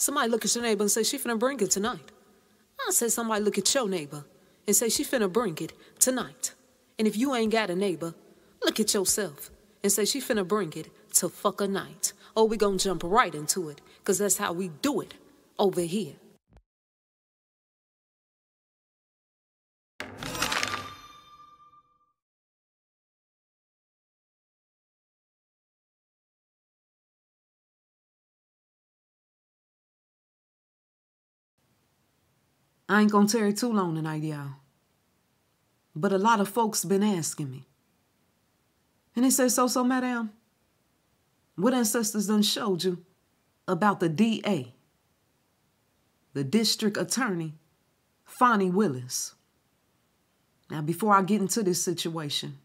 Somebody look at your neighbor and say she finna bring it tonight. I say somebody look at your neighbor and say she finna bring it tonight. And if you ain't got a neighbor, look at yourself and say she finna bring it to fuck a night. Oh, we gonna jump right into it, cause that's how we do it over here. I ain't gonna tarry too long tonight, y'all. But a lot of folks been asking me. And they say, so, madam, what ancestors done showed you about the DA, the district attorney, Fani Willis? Now, before I get into this situation,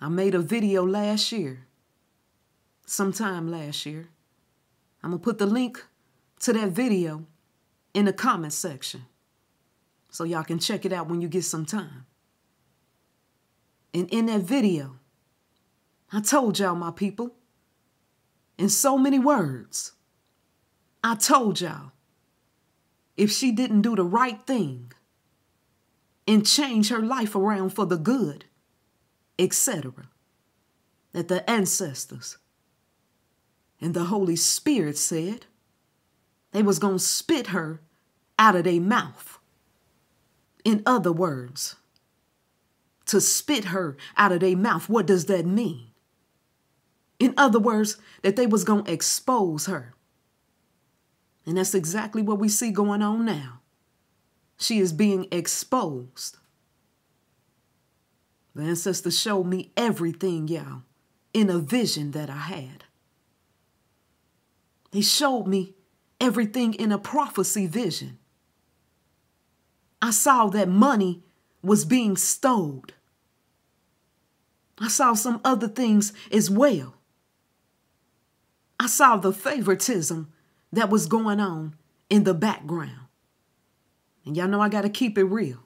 I made a video last year, sometime last year. I'm gonna put the link to that video in the comment section so y'all can check it out when you get some time. And in that video, I told y'all, my people, in so many words, I told y'all, if she didn't do the right thing and change her life around for the good, etc., that the ancestors and the Holy Spirit said they was going to spit her out of their mouth. In other words, to spit her out of their mouth, what does that mean? In other words, that they was going to expose her. And that's exactly what we see going on now. She is being exposed. The ancestors showed me everything, y'all, in a vision that I had. They showed me everything in a prophecy vision. I saw that money was being stole. I saw some other things as well. I saw the favoritism that was going on in the background. And y'all know I got to keep it real.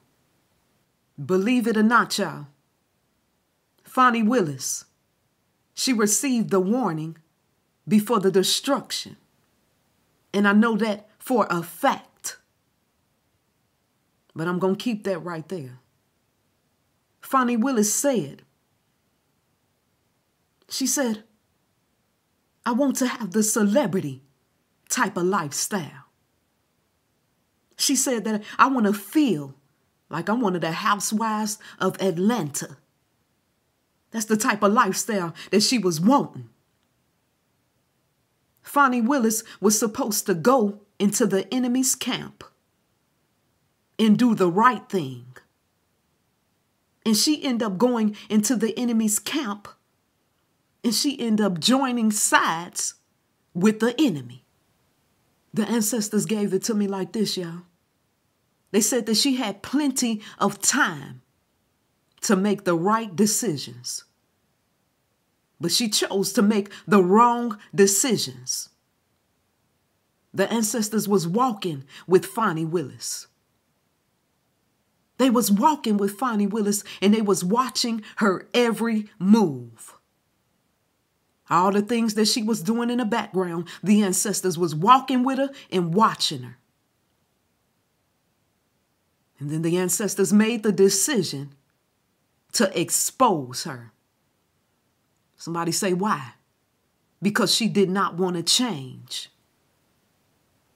Believe it or not, y'all, Fani Willis, she received the warning before the destruction. And I know that for a fact. But I'm going to keep that right there. Fani Willis said, she said, I want to have the celebrity type of lifestyle. She said that I want to feel like I'm one of the housewives of Atlanta. That's the type of lifestyle that she was wanting. Fani Willis was supposed to go into the enemy's camp and do the right thing. And she ended up going into the enemy's camp and she ended up joining sides with the enemy. The ancestors gave it to me like this, y'all. They said that she had plenty of time to make the right decisions. But she chose to make the wrong decisions. The ancestors was walking with Fani Willis. They was walking with Fani Willis and they was watching her every move. All the things that she was doing in the background, the ancestors was walking with her and watching her. And then the ancestors made the decision to expose her. Somebody say why? Because she did not want to change.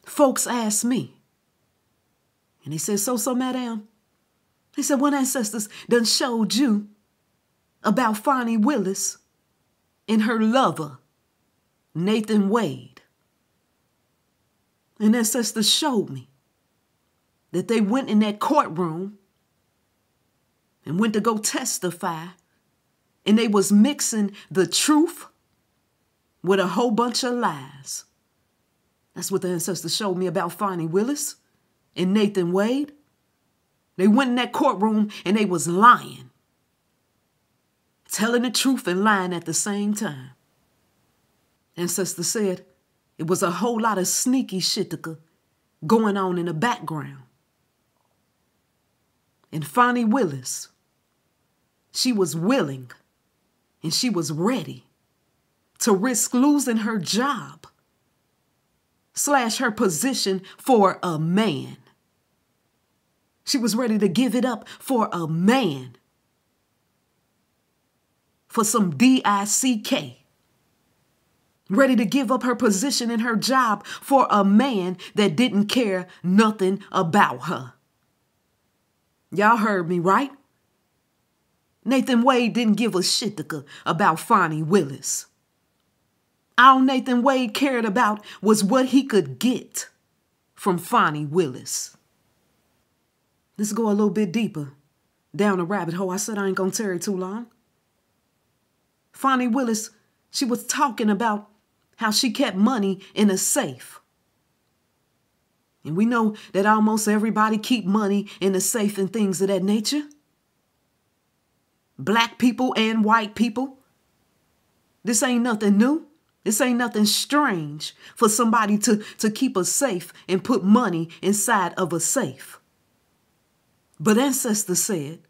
Folks asked me. And they said, so, madam. They said, what ancestors done showed you about Fani Willis and her lover, Nathan Wade? And ancestors showed me that they went in that courtroom and went to go testify. And they was mixing the truth with a whole bunch of lies. That's what the ancestors showed me about Fani Willis and Nathan Wade. They went in that courtroom and they was lying. Telling the truth and lying at the same time. Ancestors said it was a whole lot of sneaky shit going on in the background. And Fani Willis, she was willing and she was ready to risk losing her job slash her position for a man. She was ready to give it up for a man. For some DICK. Ready to give up her position in her job for a man that didn't care nothing about her. Y'all heard me, right? Nathan Wade didn't give a shit about Fani Willis. All Nathan Wade cared about was what he could get from Fani Willis. Let's go a little bit deeper down the rabbit hole. I said I ain't gonna tarry too long. Fani Willis, she was talking about how she kept money in a safe. And we know that almost everybody keep money in a safe and things of that nature. Black people and white people. This ain't nothing new. This ain't nothing strange for somebody to keep a safe and put money inside of a safe. But Ancestor said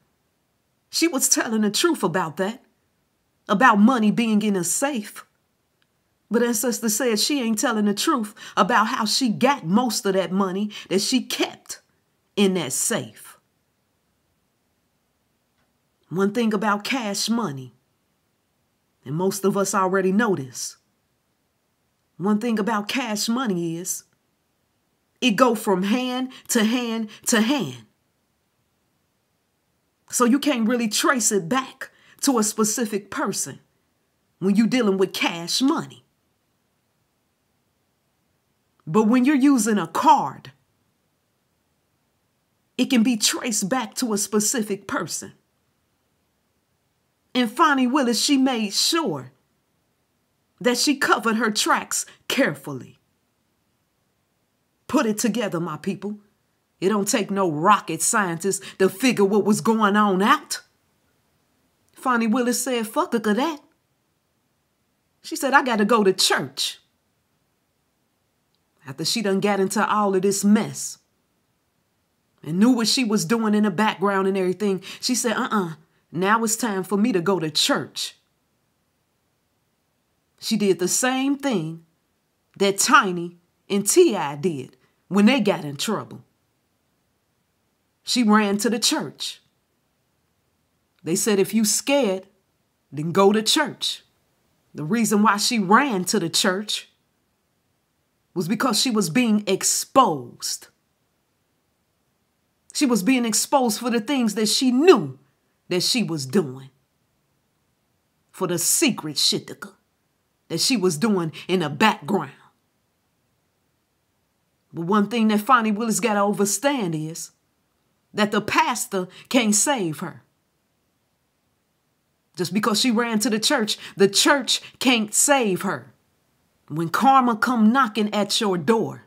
she was telling the truth about that, about money being in a safe. But Ancestor said she ain't telling the truth about how she got most of that money that she kept in that safe. One thing about cash money, and most of us already know this. One thing about cash money is it go from hand to hand to hand. So you can't really trace it back to a specific person when you're dealing with cash money. But when you're using a card, it can be traced back to a specific person. And Fani Willis, she made sure that she covered her tracks carefully. Put it together, my people. It don't take no rocket scientist to figure what was going on out. Fani Willis said, fuck that. She said, I got to go to church. After she done got into all of this mess and knew what she was doing in the background and everything, she said, now it's time for me to go to church. She did the same thing that Tiny and T.I. did when they got in trouble. She ran to the church. They said, if you scared, then go to church. The reason why she ran to the church was because she was being exposed. She was being exposed for the things that she knew that she was doing. For the secret shit that she was doing in the background. But one thing that Fani Willis got to understand is that the pastor can't save her. Just because she ran to the church can't save her. When karma come knocking at your door,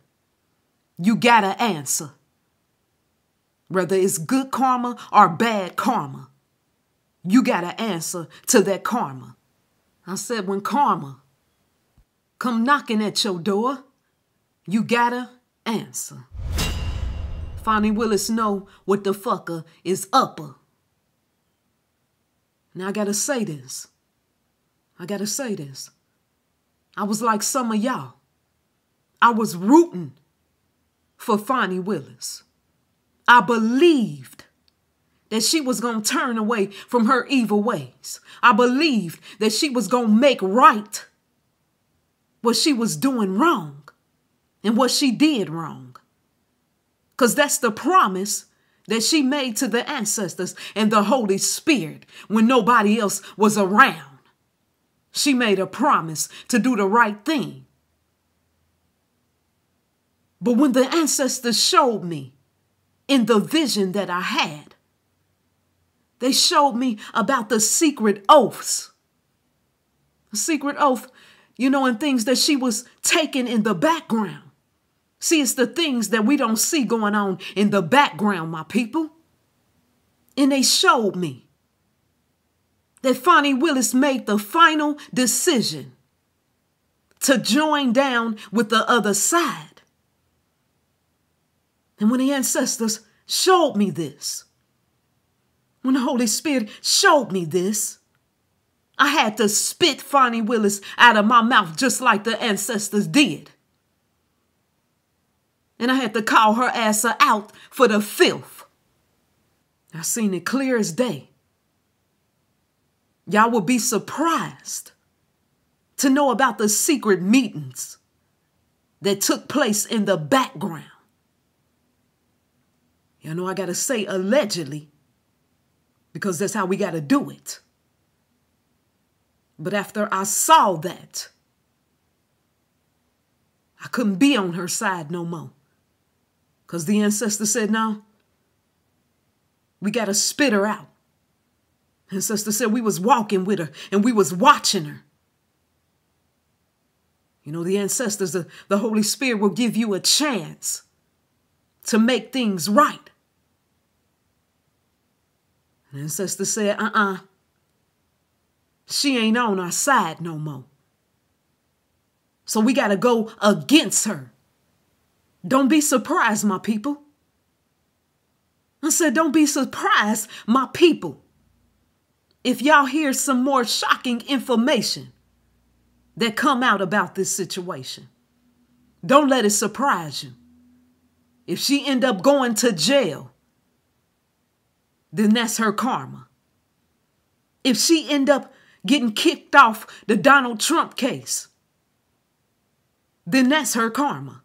you gotta answer. Whether it's good karma or bad karma, you gotta answer to that karma. I said when karma come knocking at your door, you gotta answer. Fani Willis know what the fucker is upper. Now I gotta say this. I was like some of y'all. I was rooting for Fani Willis. I believed that she was going to turn away from her evil ways. I believed that she was going to make right what she was doing wrong and what she did wrong. Because that's the promise that she made to the ancestors and the Holy Spirit when nobody else was around. She made a promise to do the right thing. But when the ancestors showed me in the vision that I had, they showed me about the secret oaths. A secret oath, and things that she was taking in the background. See, it's the things that we don't see going on in the background, my people. And they showed me that Fani Willis made the final decision to join down with the other side. And when the ancestors showed me this, when the Holy Spirit showed me this, I had to spit Fani Willis out of my mouth just like the ancestors did. And I had to call her ass out for the filth. I seen it clear as day. Y'all would be surprised to know about the secret meetings that took place in the background. You know, I got to say allegedly, because that's how we got to do it. But after I saw that, I couldn't be on her side no more. Because the ancestor said, no, we got to spit her out. Ancestor said we was walking with her and we was watching her. You know, the ancestors, the Holy Spirit will give you a chance to make things right. And ancestor said, she ain't on our side no more. So we got to go against her. Don't be surprised, my people. I said, don't be surprised, my people, if y'all hear some more shocking information that come out about this situation. Don't let it surprise you. If she end up going to jail, then that's her karma. If she end up getting kicked off the Donald Trump case, then that's her karma.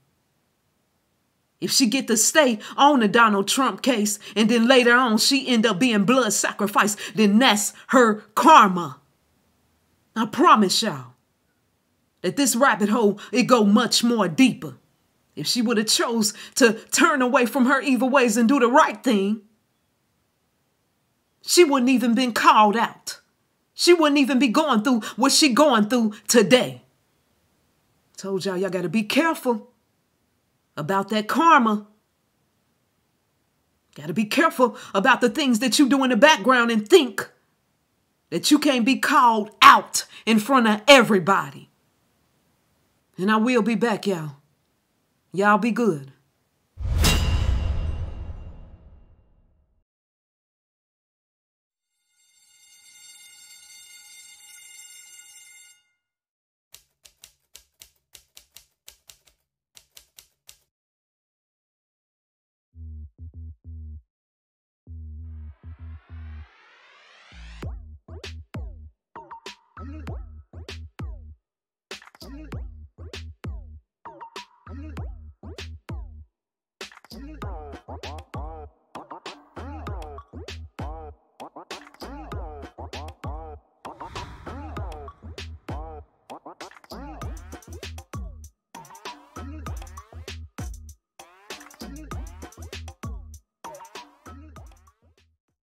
If she get to stay on the Donald Trump case and then later on she end up being blood sacrificed, then that's her karma. I promise y'all that this rabbit hole, it go much more deeper. If she would have chose to turn away from her evil ways and do the right thing, she wouldn't even been called out. She wouldn't even be going through what she going through today. Told y'all got to be careful about that karma. Got to be careful about the things that you do in the background and think that you can't be called out in front of everybody. And I will be back, y'all. Y'all be good.